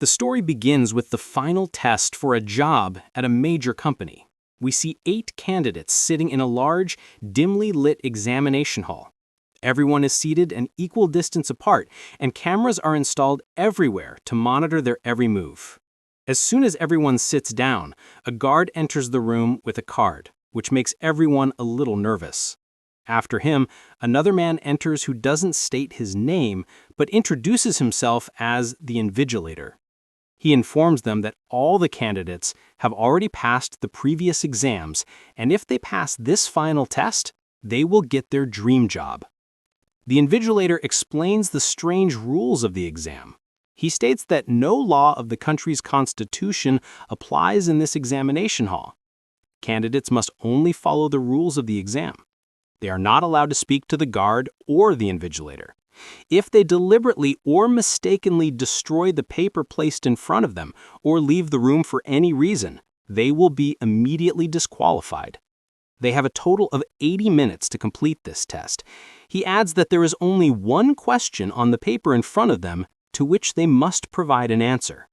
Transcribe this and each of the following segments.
The story begins with the final test for a job at a major company. We see 8 candidates sitting in a large, dimly lit examination hall. Everyone is seated an equal distance apart, and cameras are installed everywhere to monitor their every move. As soon as everyone sits down, a guard enters the room with a card, which makes everyone a little nervous. After him, another man enters who doesn't state his name, but introduces himself as the invigilator. He informs them that all the candidates have already passed the previous exams, and if they pass this final test, they will get their dream job. The invigilator explains the strange rules of the exam. He states that no law of the country's constitution applies in this examination hall. Candidates must only follow the rules of the exam. They are not allowed to speak to the guard or the invigilator. If they deliberately or mistakenly destroy the paper placed in front of them or leave the room for any reason, they will be immediately disqualified. They have a total of 80 minutes to complete this test. He adds that there is only one question on the paper in front of them to which they must provide an answer.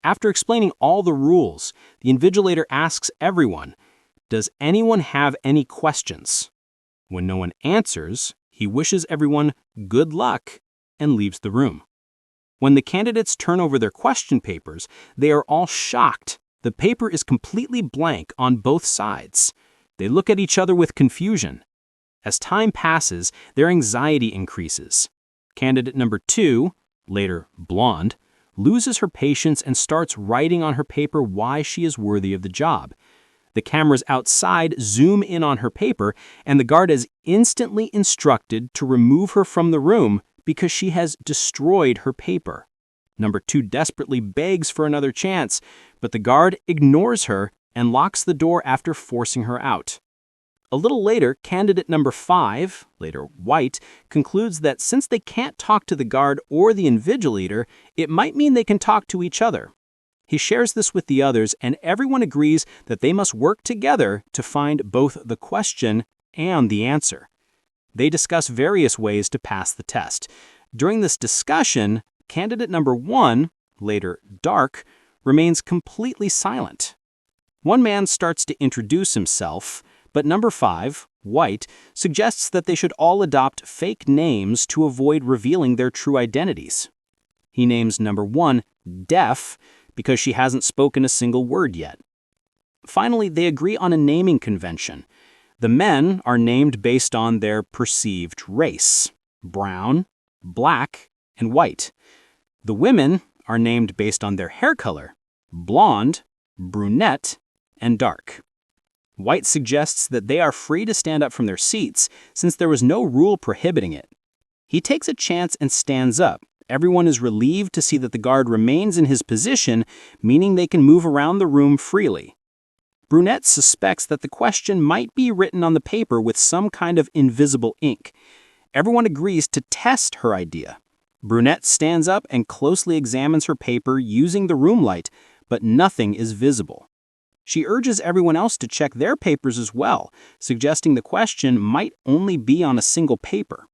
After explaining all the rules, the invigilator asks everyone, "Does anyone have any questions?" When no one answers, he wishes everyone good luck and leaves the room. When the candidates turn over their question papers, they are all shocked. The paper is completely blank on both sides. They look at each other with confusion. As time passes, their anxiety increases. Candidate number 2, later blonde, loses her patience and starts writing on her paper why she is worthy of the job. The cameras outside zoom in on her paper, and the guard is instantly instructed to remove her from the room because she has destroyed her paper. Number 2 desperately begs for another chance, but the guard ignores her and locks the door after forcing her out. A little later, candidate number 5, later white, concludes that since they can't talk to the guard or the invigilator, it might mean they can talk to each other. He shares this with the others, and everyone agrees that they must work together to find both the question and the answer. They discuss various ways to pass the test. During this discussion, candidate number 1, later dark, remains completely silent. One man starts to introduce himself, but number 5, white, suggests that they should all adopt fake names to avoid revealing their true identities. He names number 1 deaf, because she hasn't spoken a single word yet. Finally, they agree on a naming convention. The men are named based on their perceived race: brown, black, and white. The women are named based on their hair color: blonde, brunette, and dark. White suggests that they are free to stand up from their seats since there was no rule prohibiting it. He takes a chance and stands up. Everyone is relieved to see that the guard remains in his position, meaning they can move around the room freely. Brunette suspects that the question might be written on the paper with some kind of invisible ink. Everyone agrees to test her idea. Brunette stands up and closely examines her paper using the room light, but nothing is visible. She urges everyone else to check their papers as well, suggesting the question might only be on a single paper.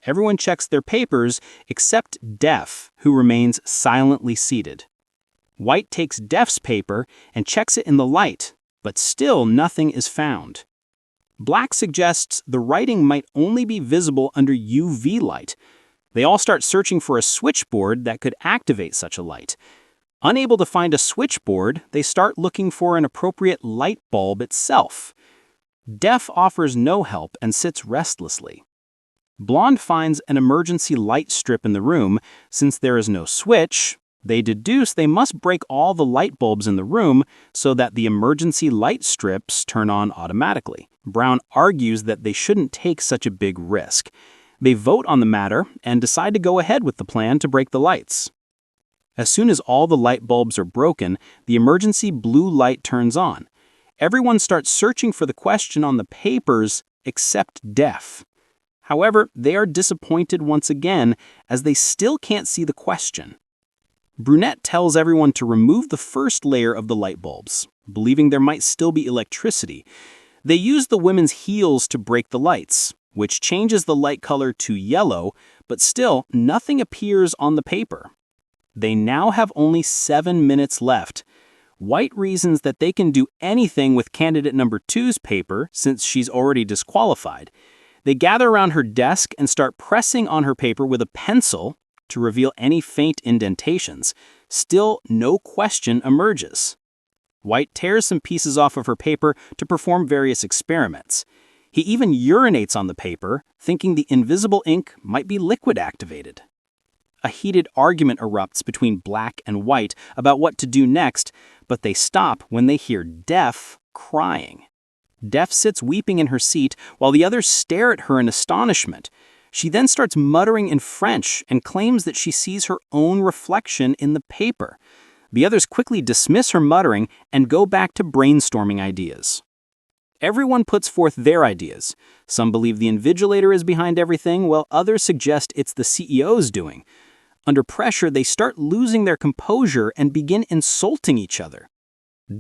Everyone checks their papers except Deaf, who remains silently seated. White takes Deaf's paper and checks it in the light, but still nothing is found. Black suggests the writing might only be visible under UV light. They all start searching for a switchboard that could activate such a light. Unable to find a switchboard, they start looking for an appropriate light bulb itself. Deaf offers no help and sits restlessly. Blonde finds an emergency light strip in the room. Since there is no switch, they deduce they must break all the light bulbs in the room so that the emergency light strips turn on automatically. Brown argues that they shouldn't take such a big risk. They vote on the matter and decide to go ahead with the plan to break the lights. As soon as all the light bulbs are broken, the emergency blue light turns on. Everyone starts searching for the question on the papers except Deaf. However, they are disappointed once again as they still can't see the question. Brunette tells everyone to remove the first layer of the light bulbs, believing there might still be electricity. They use the women's heels to break the lights, which changes the light color to yellow, but still nothing appears on the paper. They now have only 7 minutes left. White reasons that they can do anything with candidate number 2's paper since she's already disqualified. They gather around her desk and start pressing on her paper with a pencil to reveal any faint indentations. Still, no question emerges. White tears some pieces off of her paper to perform various experiments. He even urinates on the paper, thinking the invisible ink might be liquid activated. A heated argument erupts between Black and White about what to do next, but they stop when they hear Def crying. Def sits weeping in her seat while the others stare at her in astonishment. She then starts muttering in French and claims that she sees her own reflection in the paper. The others quickly dismiss her muttering and go back to brainstorming ideas. Everyone puts forth their ideas. Some believe the invigilator is behind everything, while others suggest it's the CEO's doing. Under pressure, they start losing their composure and begin insulting each other.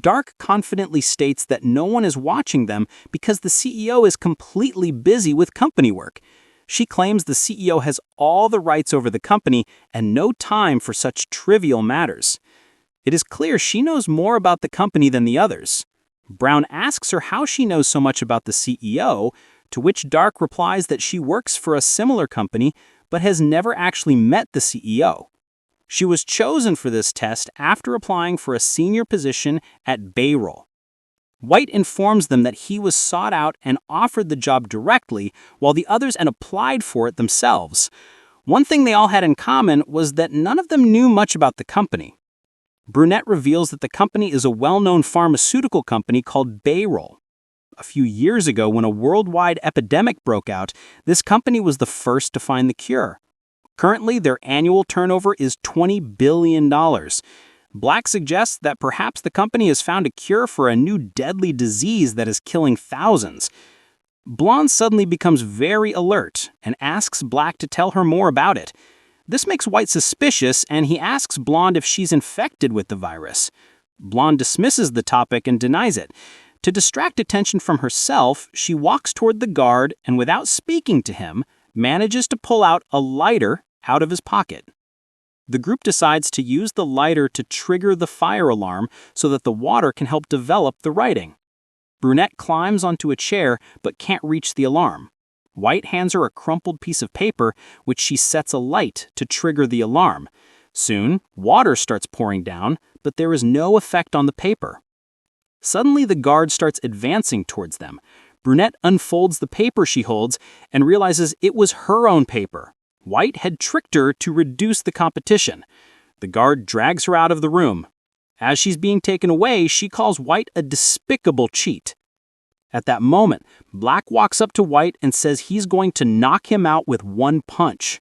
Dark confidently states that no one is watching them because the CEO is completely busy with company work. She claims the CEO has all the rights over the company and no time for such trivial matters. It is clear she knows more about the company than the others. Brown asks her how she knows so much about the CEO, to which Dark replies that she works for a similar company but has never actually met the CEO. She was chosen for this test after applying for a senior position at Bayroll. White informs them that he was sought out and offered the job directly, while the others applied for it themselves. One thing they all had in common was that none of them knew much about the company. Brunette reveals that the company is a well-known pharmaceutical company called Bayroll. A few years ago, when a worldwide epidemic broke out, this company was the first to find the cure. Currently, their annual turnover is $20 billion. Black suggests that perhaps the company has found a cure for a new deadly disease that is killing thousands. Blonde suddenly becomes very alert and asks Black to tell her more about it. This makes White suspicious, and he asks Blonde if she's infected with the virus. Blonde dismisses the topic and denies it. To distract attention from herself, she walks toward the guard and, without speaking to him, manages to pull out a lighter out of his pocket. The group decides to use the lighter to trigger the fire alarm so that the water can help develop the writing. Brunette climbs onto a chair but can't reach the alarm. White hands her a crumpled piece of paper, which she sets alight to trigger the alarm. Soon, water starts pouring down, but there is no effect on the paper. Suddenly, the guard starts advancing towards them. Brunette unfolds the paper she holds and realizes it was her own paper. White had tricked her to reduce the competition. The guard drags her out of the room. As she's being taken away, she calls White a despicable cheat. At that moment, Black walks up to White and says he's going to knock him out with one punch.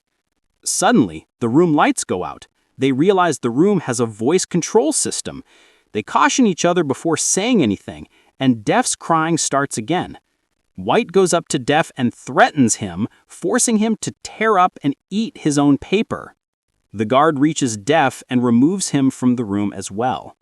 Suddenly, the room lights go out. They realize the room has a voice control system. They caution each other before saying anything, and Def's crying starts again. White goes up to Def and threatens him, forcing him to tear up and eat his own paper. The guard reaches Def and removes him from the room as well.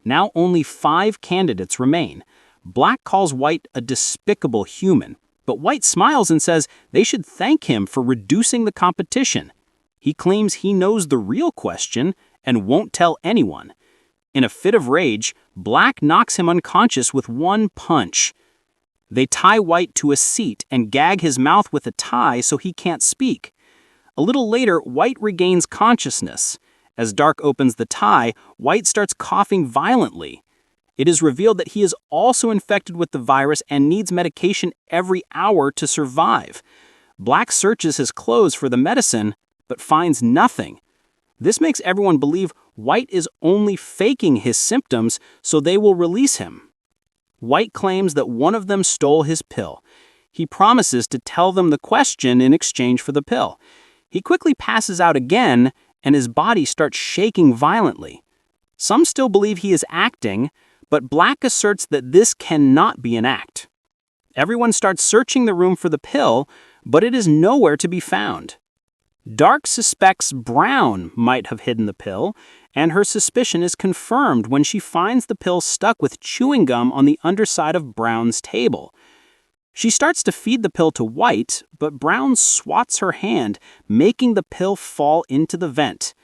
Now only 5 candidates remain. Black calls White a despicable human, but White smiles and says they should thank him for reducing the competition. He claims he knows the real question and won't tell anyone. In a fit of rage, Black knocks him unconscious with one punch. They tie White to a seat and gag his mouth with a tie so he can't speak. A little later, White regains consciousness. As Dark opens the tie, White starts coughing violently. It is revealed that he is also infected with the virus and needs medication every hour to survive. Black searches his clothes for the medicine, but finds nothing. This makes everyone believe White is only faking his symptoms so they will release him. White claims that one of them stole his pill. He promises to tell them the question in exchange for the pill. He quickly passes out again, and his body starts shaking violently. Some still believe he is acting, but Black asserts that this cannot be an act. Everyone starts searching the room for the pill, but it is nowhere to be found. Dark suspects Brown might have hidden the pill, and her suspicion is confirmed when she finds the pill stuck with chewing gum on the underside of Brown's table. She starts to feed the pill to White, but Brown swats her hand, making the pill fall into the vent.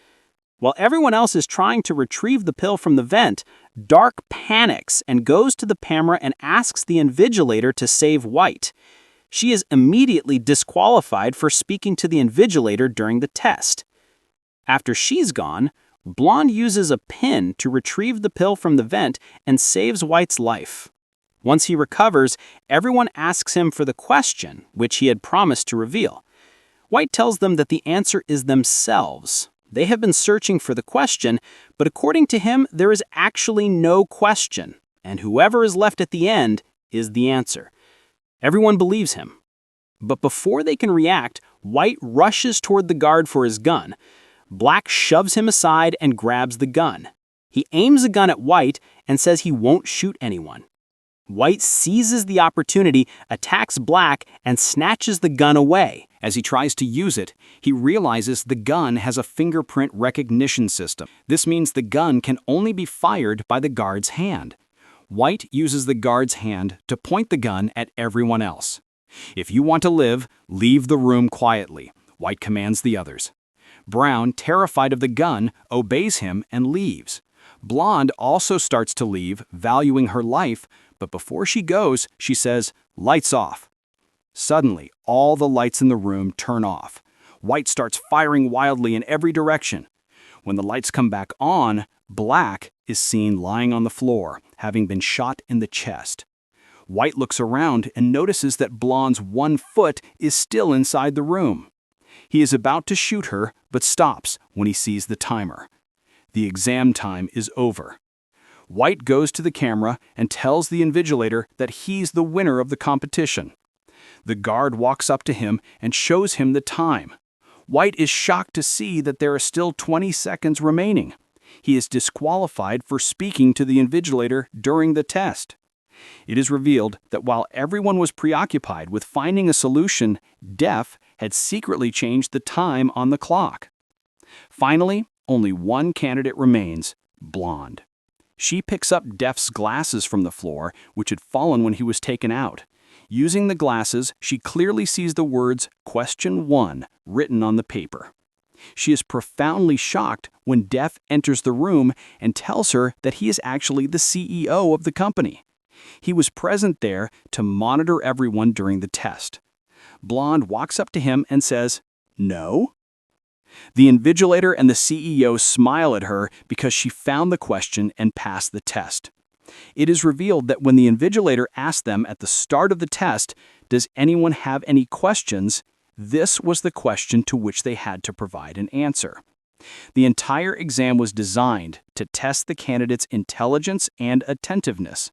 While everyone else is trying to retrieve the pill from the vent, Dark panics and goes to the camera and asks the invigilator to save White. She is immediately disqualified for speaking to the invigilator during the test. After she's gone, Blonde uses a pin to retrieve the pill from the vent and saves White's life. Once he recovers, everyone asks him for the question, which he had promised to reveal. White tells them that the answer is themselves. They have been searching for the question, but according to him, there is actually no question, and whoever is left at the end is the answer. Everyone believes him. But before they can react, White rushes toward the guard for his gun. Black shoves him aside and grabs the gun. He aims a gun at White and says he won't shoot anyone. White seizes the opportunity, attacks Black, and snatches the gun away. As he tries to use it, he realizes the gun has a fingerprint recognition system. This means the gun can only be fired by the guard's hand. White uses the guard's hand to point the gun at everyone else. "If you want to live, leave the room quietly," White commands the others. Brown, terrified of the gun, obeys him and leaves. Blonde also starts to leave, valuing her life, but before she goes, she says, "Lights off." Suddenly, all the lights in the room turn off. White starts firing wildly in every direction. When the lights come back on, Black is seen lying on the floor, having been shot in the chest. White looks around and notices that Blonde's one foot is still inside the room. He is about to shoot her, but stops when he sees the timer. The exam time is over. White goes to the camera and tells the invigilator that he's the winner of the competition. The guard walks up to him and shows him the time. White is shocked to see that there are still 20 seconds remaining. He is disqualified for speaking to the invigilator during the test. It is revealed that while everyone was preoccupied with finding a solution, Def had secretly changed the time on the clock. Finally, only one candidate remains, Blonde. She picks up Def's glasses from the floor, which had fallen when he was taken out. Using the glasses, she clearly sees the words "Question 1" written on the paper. She is profoundly shocked when Def enters the room and tells her that he is actually the CEO of the company. He was present there to monitor everyone during the test. Blonde walks up to him and says, "No?" The invigilator and the CEO smile at her because she found the question and passed the test. It is revealed that when the invigilator asked them at the start of the test, "Does anyone have any questions?" this was the question to which they had to provide an answer. The entire exam was designed to test the candidate's intelligence and attentiveness.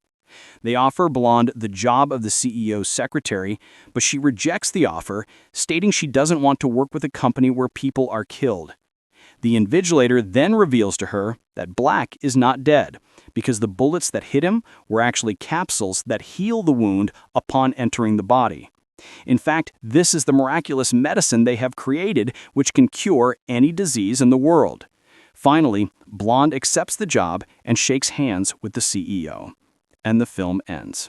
They offer Blonde the job of the CEO's secretary, but she rejects the offer, stating she doesn't want to work with a company where people are killed. The invigilator then reveals to her that Black is not dead, because the bullets that hit him were actually capsules that heal the wound upon entering the body. In fact, this is the miraculous medicine they have created, which can cure any disease in the world. Finally, Blonde accepts the job and shakes hands with the CEO. And the film ends.